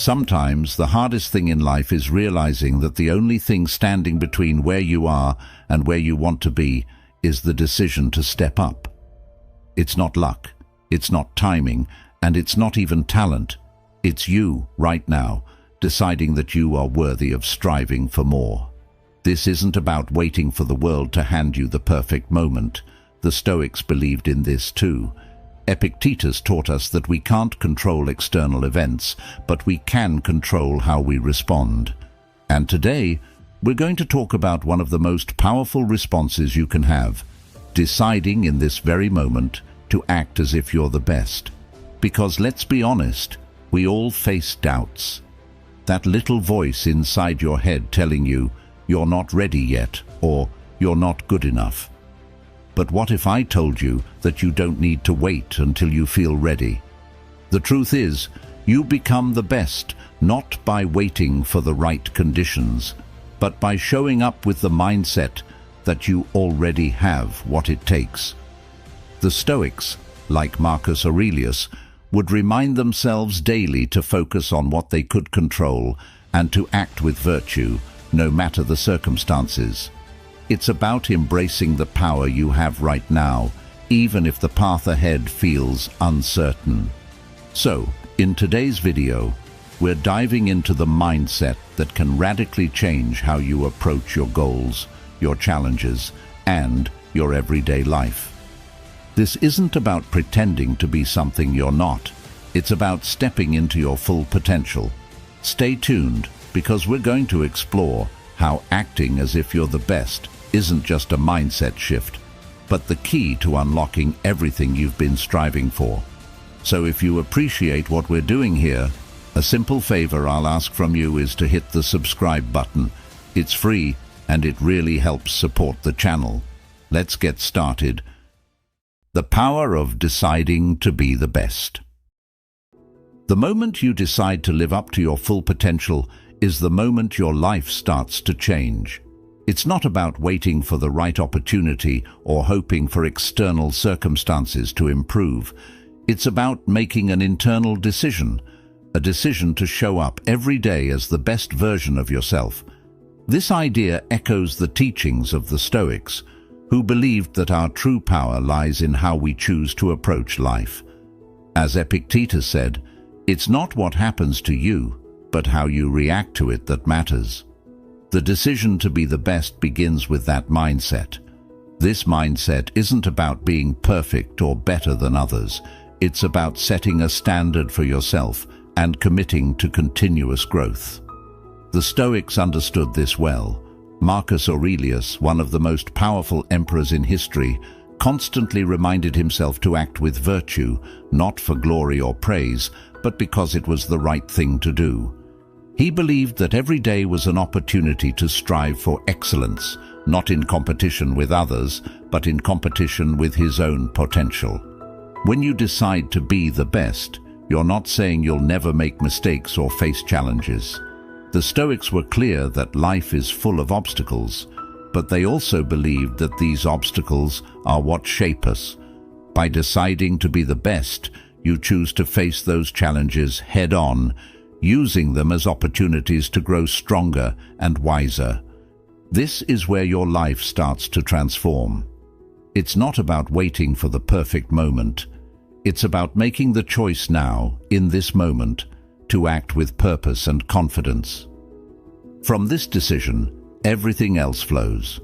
Sometimes the hardest thing in life is realizing that the only thing standing between where you are and where you want to be is the decision to step up. It's not luck, it's not timing, and it's not even talent. It's you, right now, deciding that you are worthy of striving for more. This isn't about waiting for the world to hand you the perfect moment. The Stoics believed in this too. Epictetus taught us that we can't control external events, but we can control how we respond. And today, we're going to talk about one of the most powerful responses you can have, deciding in this very moment to act as if you're the best. Because let's be honest, we all face doubts. That little voice inside your head telling you you're not ready yet, or you're not good enough. But what if I told you that you don't need to wait until you feel ready? The truth is, you become the best not by waiting for the right conditions, but by showing up with the mindset that you already have what it takes. The Stoics, like Marcus Aurelius, would remind themselves daily to focus on what they could control and to act with virtue, no matter the circumstances. It's about embracing the power you have right now, even if the path ahead feels uncertain. So, in today's video, we're diving into the mindset that can radically change how you approach your goals, your challenges, and your everyday life. This isn't about pretending to be something you're not. It's about stepping into your full potential. Stay tuned, because we're going to explore how acting as if you're the best isn't just a mindset shift, but the key to unlocking everything you've been striving for. So if you appreciate what we're doing here, a simple favor I'll ask from you is to hit the subscribe button. It's free and it really helps support the channel. Let's get started. The power of deciding to be the best. The moment you decide to live up to your full potential is the moment your life starts to change. It's not about waiting for the right opportunity or hoping for external circumstances to improve. It's about making an internal decision, a decision to show up every day as the best version of yourself. This idea echoes the teachings of the Stoics, who believed that our true power lies in how we choose to approach life. As Epictetus said, it's not what happens to you, but how you react to it that matters. The decision to be the best begins with that mindset. This mindset isn't about being perfect or better than others. It's about setting a standard for yourself and committing to continuous growth. The Stoics understood this well. Marcus Aurelius, one of the most powerful emperors in history, constantly reminded himself to act with virtue, not for glory or praise, but because it was the right thing to do. He believed that every day was an opportunity to strive for excellence, not in competition with others, but in competition with his own potential. When you decide to be the best, you're not saying you'll never make mistakes or face challenges. The Stoics were clear that life is full of obstacles, but they also believed that these obstacles are what shape us. By deciding to be the best, you choose to face those challenges head-on, using them as opportunities to grow stronger and wiser. This is where your life starts to transform. It's not about waiting for the perfect moment. It's about making the choice now, in this moment, to act with purpose and confidence. From this decision, everything else flows.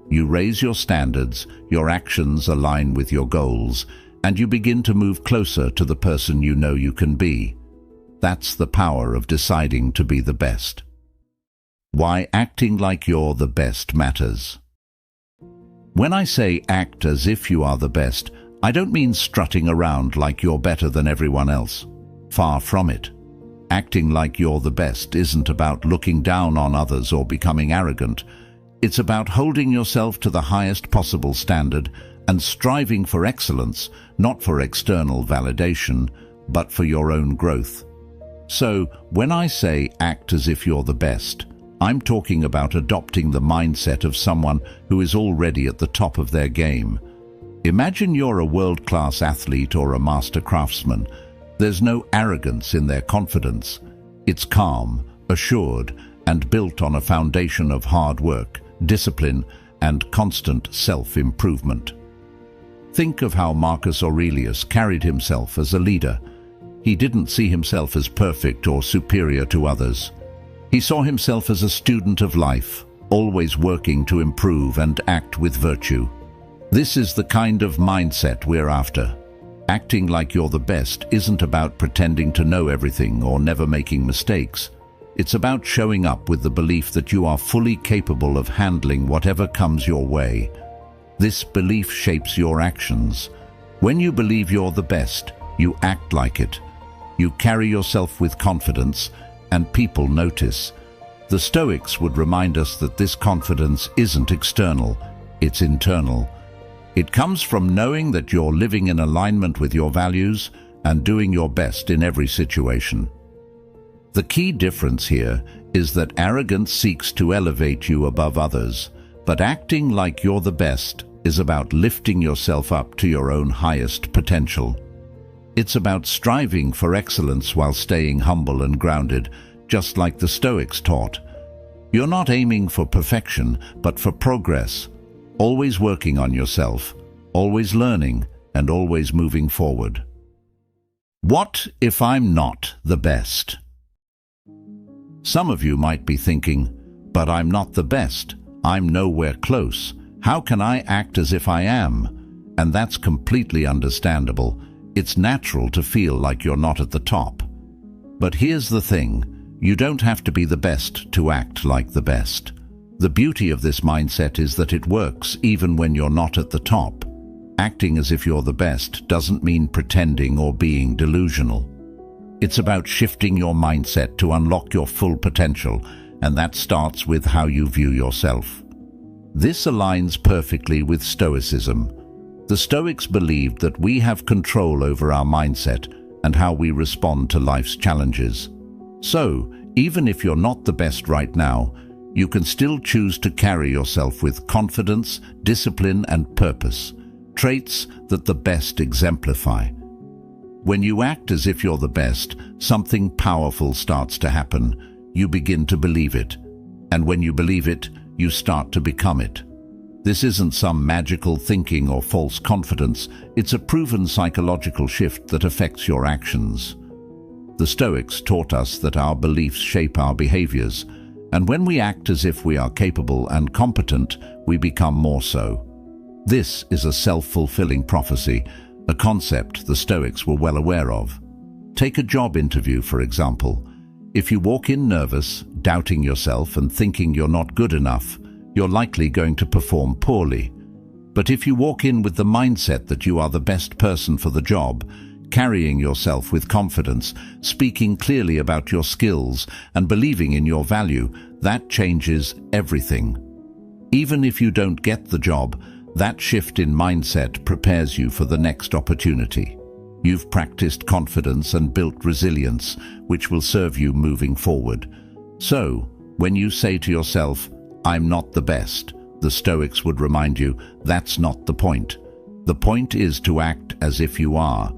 You raise your standards, your actions align with your goals, and you begin to move closer to the person you know you can be. That's the power of deciding to be the best. Why acting like you're the best matters. When I say act as if you are the best, I don't mean strutting around like you're better than everyone else. Far from it. Acting like you're the best isn't about looking down on others or becoming arrogant. It's about holding yourself to the highest possible standard and striving for excellence, not for external validation, but for your own growth. So, when I say act as if you're the best, I'm talking about adopting the mindset of someone who is already at the top of their game. Imagine you're a world-class athlete or a master craftsman. There's no arrogance in their confidence. It's calm, assured, and built on a foundation of hard work, discipline, and constant self-improvement. Think of how Marcus Aurelius carried himself as a leader. He didn't see himself as perfect or superior to others. He saw himself as a student of life, always working to improve and act with virtue. This is the kind of mindset we're after. Acting like you're the best isn't about pretending to know everything or never making mistakes. It's about showing up with the belief that you are fully capable of handling whatever comes your way. This belief shapes your actions. When you believe you're the best, you act like it. You carry yourself with confidence, and people notice. The Stoics would remind us that this confidence isn't external, it's internal. It comes from knowing that you're living in alignment with your values and doing your best in every situation. The key difference here is that arrogance seeks to elevate you above others, but acting like you're the best is about lifting yourself up to your own highest potential. It's about striving for excellence while staying humble and grounded, just like the Stoics taught. You're not aiming for perfection, but for progress. Always working on yourself, always learning, and always moving forward. What if I'm not the best? Some of you might be thinking, but I'm not the best. I'm nowhere close. How can I act as if I am? And that's completely understandable. It's natural to feel like you're not at the top. But here's the thing, you don't have to be the best to act like the best. The beauty of this mindset is that it works even when you're not at the top. Acting as if you're the best doesn't mean pretending or being delusional. It's about shifting your mindset to unlock your full potential, and that starts with how you view yourself. This aligns perfectly with Stoicism. The Stoics believed that we have control over our mindset and how we respond to life's challenges. So, even if you're not the best right now, you can still choose to carry yourself with confidence, discipline, and purpose, traits that the best exemplify. When you act as if you're the best, something powerful starts to happen. You begin to believe it. And when you believe it, you start to become it. This isn't some magical thinking or false confidence. It's a proven psychological shift that affects your actions. The Stoics taught us that our beliefs shape our behaviors, and when we act as if we are capable and competent, we become more so. This is a self-fulfilling prophecy, a concept the Stoics were well aware of. Take a job interview, for example. If you walk in nervous, doubting yourself and thinking you're not good enough, you're likely going to perform poorly. But if you walk in with the mindset that you are the best person for the job, carrying yourself with confidence, speaking clearly about your skills, and believing in your value, that changes everything. Even if you don't get the job, that shift in mindset prepares you for the next opportunity. You've practiced confidence and built resilience, which will serve you moving forward. So, when you say to yourself, "I'm not the best," the Stoics would remind you, that's not the point. The point is to act as if you are.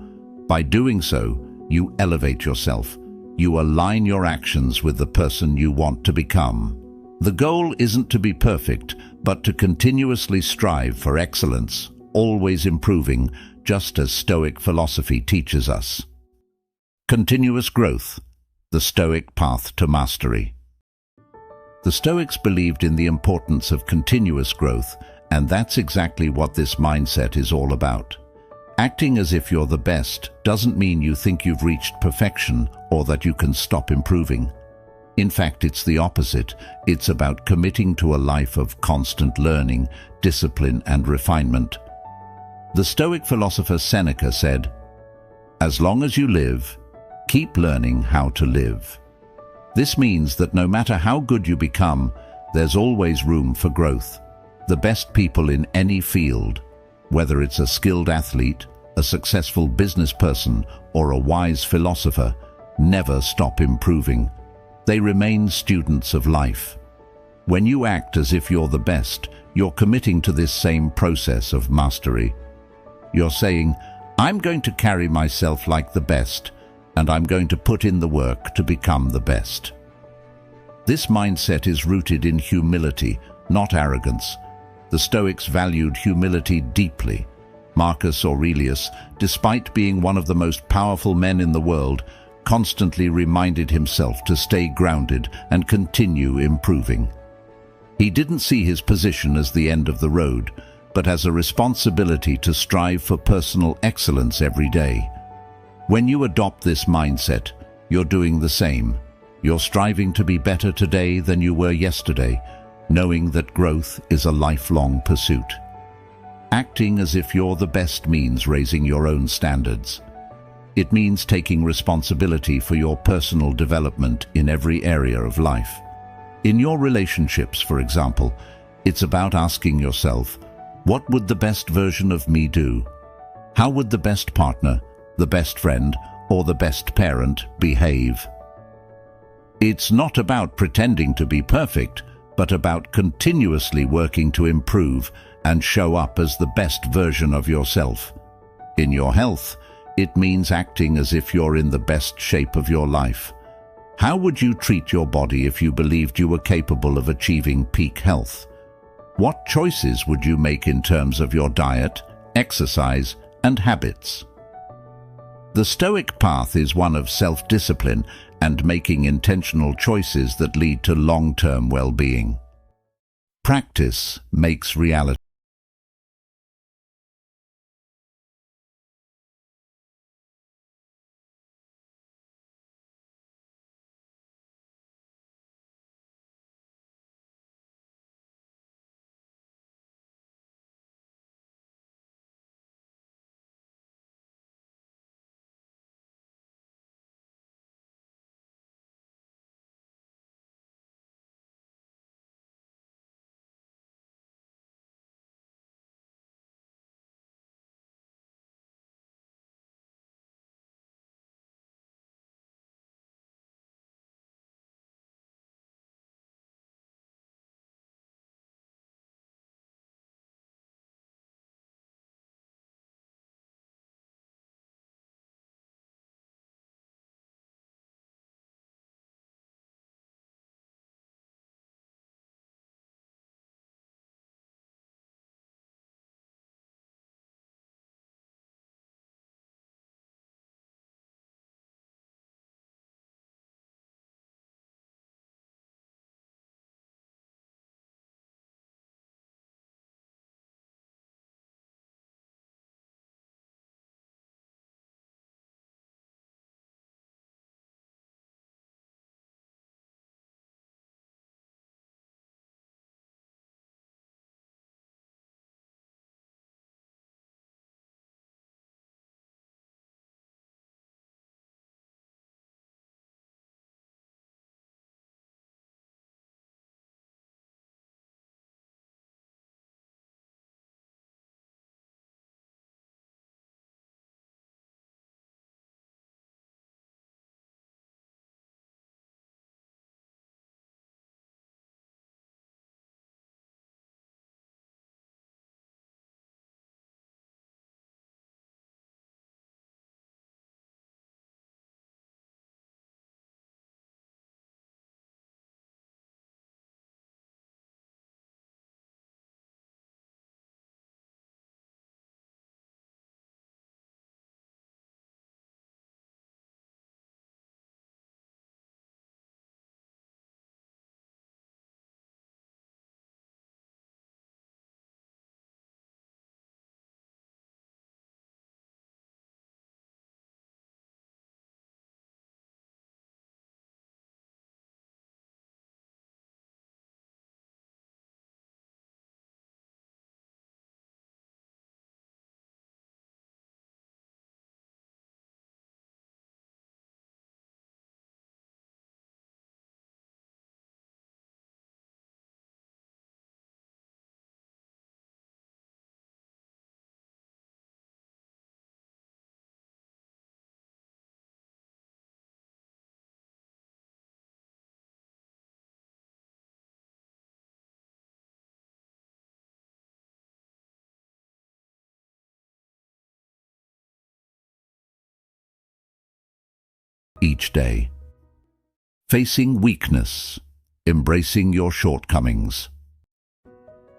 By doing so, you elevate yourself. You align your actions with the person you want to become. The goal isn't to be perfect, but to continuously strive for excellence, always improving, just as Stoic philosophy teaches us. Continuous growth, the Stoic path to mastery. The Stoics believed in the importance of continuous growth, and that's exactly what this mindset is all about. Acting as if you're the best doesn't mean you think you've reached perfection or that you can stop improving. In fact, it's the opposite. It's about committing to a life of constant learning, discipline, and refinement. The Stoic philosopher Seneca said, "As long as you live, keep learning how to live." This means that no matter how good you become, there's always room for growth. The best people in any field, whether it's a skilled athlete, a successful business person, or a wise philosopher, never stop improving. They remain students of life. When you act as if you're the best, you're committing to this same process of mastery. You're saying, "I'm going to carry myself like the best, and I'm going to put in the work to become the best. This mindset is rooted in humility, not arrogance. The Stoics valued humility deeply. Marcus Aurelius, despite being one of the most powerful men in the world, constantly reminded himself to stay grounded and continue improving. He didn't see his position as the end of the road, but as a responsibility to strive for personal excellence every day. When you adopt this mindset, you're doing the same. You're striving to be better today than you were yesterday, knowing that growth is a lifelong pursuit. Acting as if you're the best means raising your own standards. It means taking responsibility for your personal development in every area of life. In your relationships, for example, it's about asking yourself, what would the best version of me do? How would the best partner, the best friend, or the best parent behave? It's not about pretending to be perfect, but about continuously working to improve and show up as the best version of yourself. In your health, it means acting as if you're in the best shape of your life. How would you treat your body if you believed you were capable of achieving peak health? What choices would you make in terms of your diet, exercise, and habits? The Stoic path is one of self-discipline and making intentional choices that lead to long-term well-being. Practice makes reality. each day. Facing weakness, embracing your shortcomings.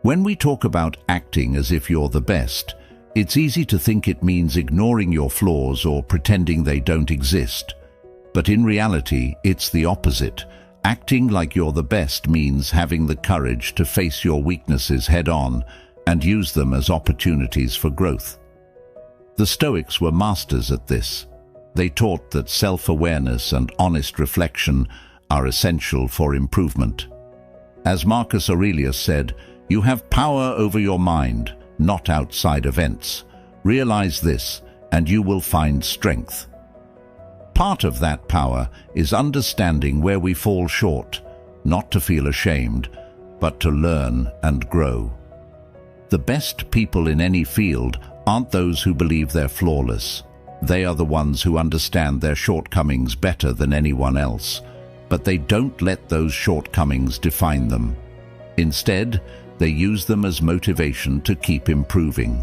When we talk about acting as if you're the best, it's easy to think it means ignoring your flaws or pretending they don't exist. But in reality, it's the opposite. Acting like you're the best means having the courage to face your weaknesses head-on and use them as opportunities for growth. The Stoics were masters at this. They taught that self-awareness and honest reflection are essential for improvement. As Marcus Aurelius said, "You have power over your mind, not outside events. Realize this, and you will find strength." Part of that power is understanding where we fall short, not to feel ashamed, but to learn and grow. The best people in any field aren't those who believe they're flawless. They are the ones who understand their shortcomings better than anyone else, but they don't let those shortcomings define them. Instead, they use them as motivation to keep improving.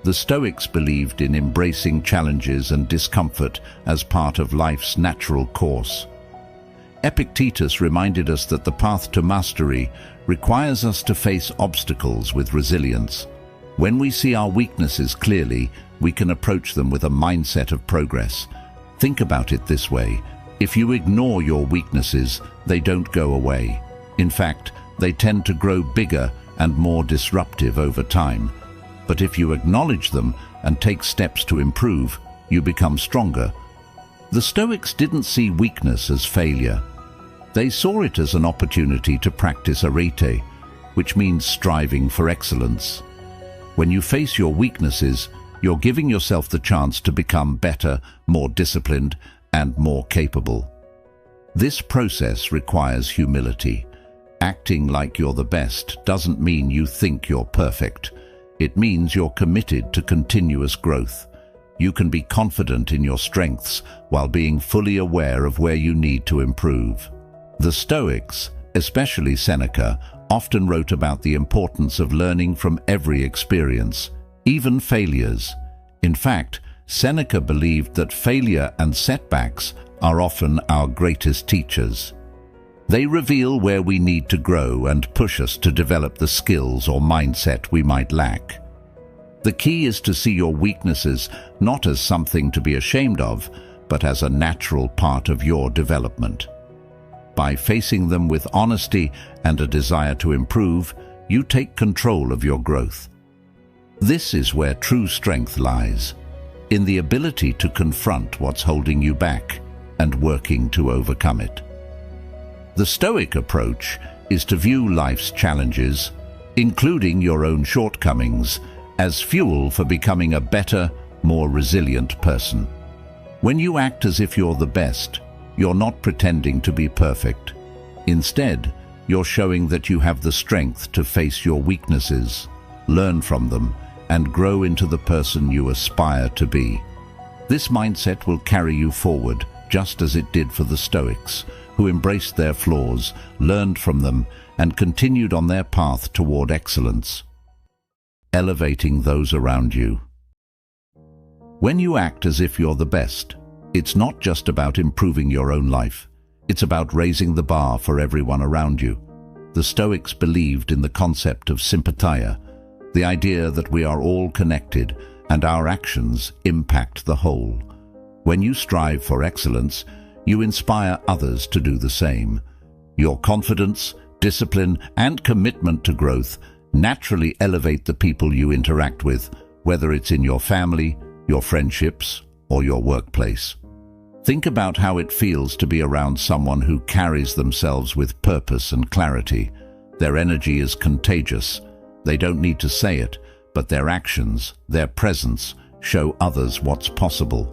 The Stoics believed in embracing challenges and discomfort as part of life's natural course. Epictetus reminded us that the path to mastery requires us to face obstacles with resilience. When we see our weaknesses clearly, we can approach them with a mindset of progress. Think about it this way: if you ignore your weaknesses, they don't go away. In fact, they tend to grow bigger and more disruptive over time. But if you acknowledge them and take steps to improve, you become stronger. The Stoics didn't see weakness as failure. They saw it as an opportunity to practice arete, which means striving for excellence. When you face your weaknesses, you're giving yourself the chance to become better, more disciplined, and more capable. This process requires humility. Acting like you're the best doesn't mean you think you're perfect. It means you're committed to continuous growth. You can be confident in your strengths while being fully aware of where you need to improve. The Stoics, especially Seneca, often wrote about the importance of learning from every experience, even failures. In fact, Seneca believed that failure and setbacks are often our greatest teachers. They reveal where we need to grow and push us to develop the skills or mindset we might lack. The key is to see your weaknesses not as something to be ashamed of, but as a natural part of your development. By facing them with honesty and a desire to improve, you take control of your growth. This is where true strength lies, in the ability to confront what's holding you back and working to overcome it. The Stoic approach is to view life's challenges, including your own shortcomings, as fuel for becoming a better, more resilient person. When you act as if you're the best, you're not pretending to be perfect. Instead, you're showing that you have the strength to face your weaknesses, learn from them, and grow into the person you aspire to be. This mindset will carry you forward, just as it did for the Stoics, who embraced their flaws, learned from them, and continued on their path toward excellence. Elevating those around you. When you act as if you're the best, it's not just about improving your own life. It's about raising the bar for everyone around you. The Stoics believed in the concept of sympatheia, the idea that we are all connected and our actions impact the whole. When you strive for excellence, you inspire others to do the same. Your confidence, discipline, and commitment to growth naturally elevate the people you interact with, whether it's in your family, your friendships, or your workplace. Think about how it feels to be around someone who carries themselves with purpose and clarity. Their energy is contagious. They don't need to say it, but their actions, their presence, show others what's possible.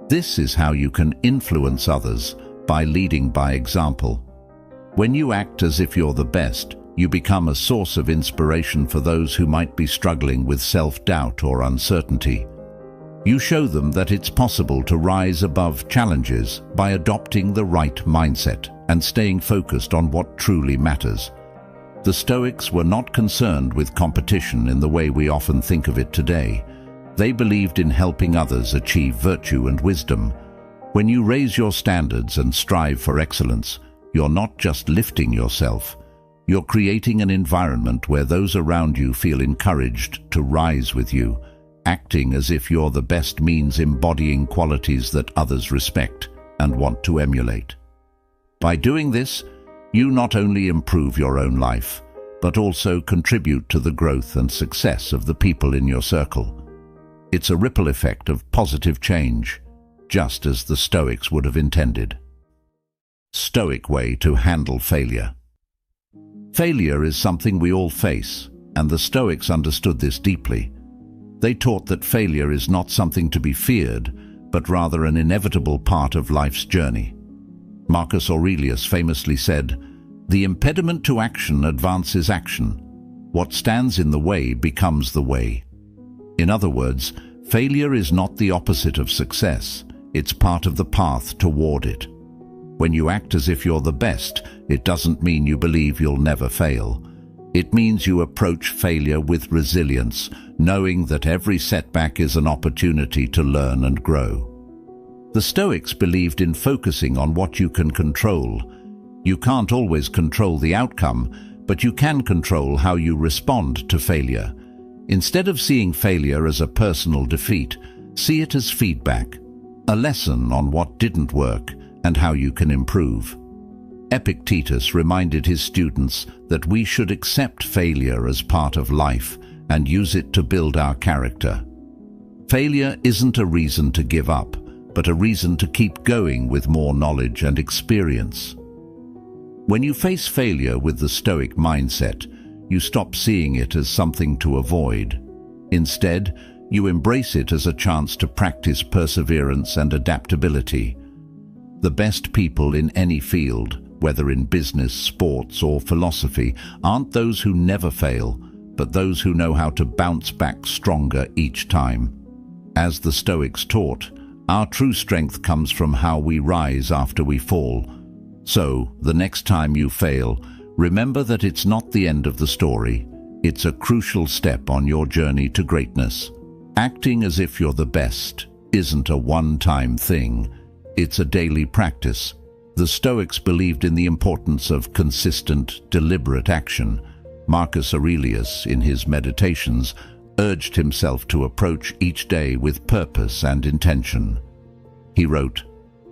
This is how you can influence others, by leading by example. When you act as if you're the best, you become a source of inspiration for those who might be struggling with self-doubt or uncertainty. You show them that it's possible to rise above challenges by adopting the right mindset and staying focused on what truly matters. The Stoics were not concerned with competition in the way we often think of it today. They believed in helping others achieve virtue and wisdom. When you raise your standards and strive for excellence, you're not just lifting yourself, you're creating an environment where those around you feel encouraged to rise with you. Acting as if you're the best means embodying qualities that others respect and want to emulate. By doing this, you not only improve your own life, but also contribute to the growth and success of the people in your circle. It's a ripple effect of positive change, just as the Stoics would have intended. Stoic way to handle failure. Failure is something we all face, and the Stoics understood this deeply. They taught that failure is not something to be feared, but rather an inevitable part of life's journey. Marcus Aurelius famously said, "The impediment to action advances action. What stands in the way becomes the way." In other words, failure is not the opposite of success, it's part of the path toward it. When you act as if you're the best, it doesn't mean you believe you'll never fail. It means you approach failure with resilience, knowing that every setback is an opportunity to learn and grow. The Stoics believed in focusing on what you can control. You can't always control the outcome, but you can control how you respond to failure. Instead of seeing failure as a personal defeat, see it as feedback, a lesson on what didn't work and how you can improve. Epictetus reminded his students that we should accept failure as part of life and use it to build our character. Failure isn't a reason to give up, but a reason to keep going with more knowledge and experience. When you face failure with the Stoic mindset, you stop seeing it as something to avoid. Instead, you embrace it as a chance to practice perseverance and adaptability. The best people in any field, whether in business, sports, or philosophy, aren't those who never fail, but those who know how to bounce back stronger each time. As the Stoics taught, our true strength comes from how we rise after we fall. So, the next time you fail, remember that it's not the end of the story. It's a crucial step on your journey to greatness. Acting as if you're the best isn't a one-time thing. It's a daily practice. The Stoics believed in the importance of consistent, deliberate action. Marcus Aurelius, in his Meditations, urged himself to approach each day with purpose and intention. He wrote,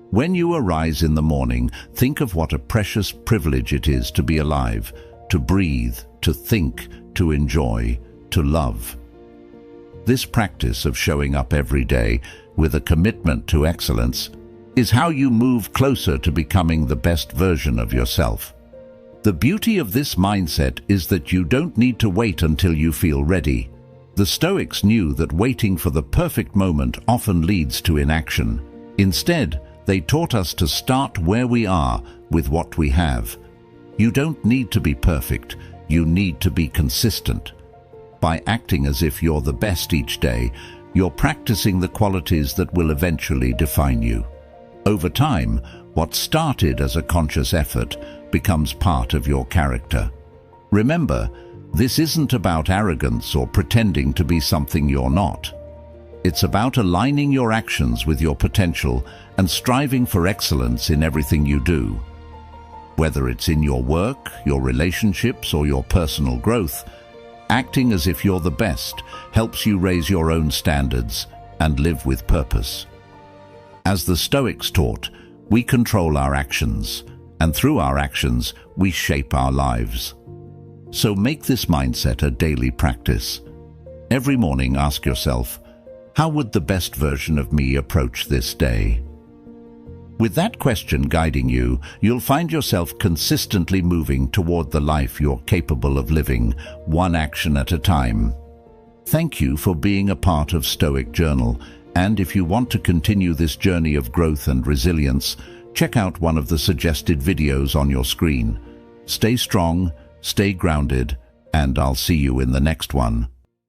"When you arise in the morning, think of what a precious privilege it is to be alive, to breathe, to think, to enjoy, to love." This practice of showing up every day with a commitment to excellence is how you move closer to becoming the best version of yourself. The beauty of this mindset is that you don't need to wait until you feel ready. The Stoics knew that waiting for the perfect moment often leads to inaction. Instead, they taught us to start where we are with what we have. You don't need to be perfect, you need to be consistent. By acting as if you're the best each day, you're practicing the qualities that will eventually define you. Over time, what started as a conscious effort becomes part of your character. Remember, this isn't about arrogance or pretending to be something you're not. It's about aligning your actions with your potential and striving for excellence in everything you do. Whether it's in your work, your relationships, or your personal growth, acting as if you're the best helps you raise your own standards and live with purpose. As the Stoics taught, we control our actions, and through our actions, we shape our lives. So make this mindset a daily practice. Every morning, ask yourself, how would the best version of me approach this day? With that question guiding you, you'll find yourself consistently moving toward the life you're capable of living, one action at a time. Thank you for being a part of Stoic Journal. And if you want to continue this journey of growth and resilience, check out one of the suggested videos on your screen. Stay strong, stay grounded, and I'll see you in the next one.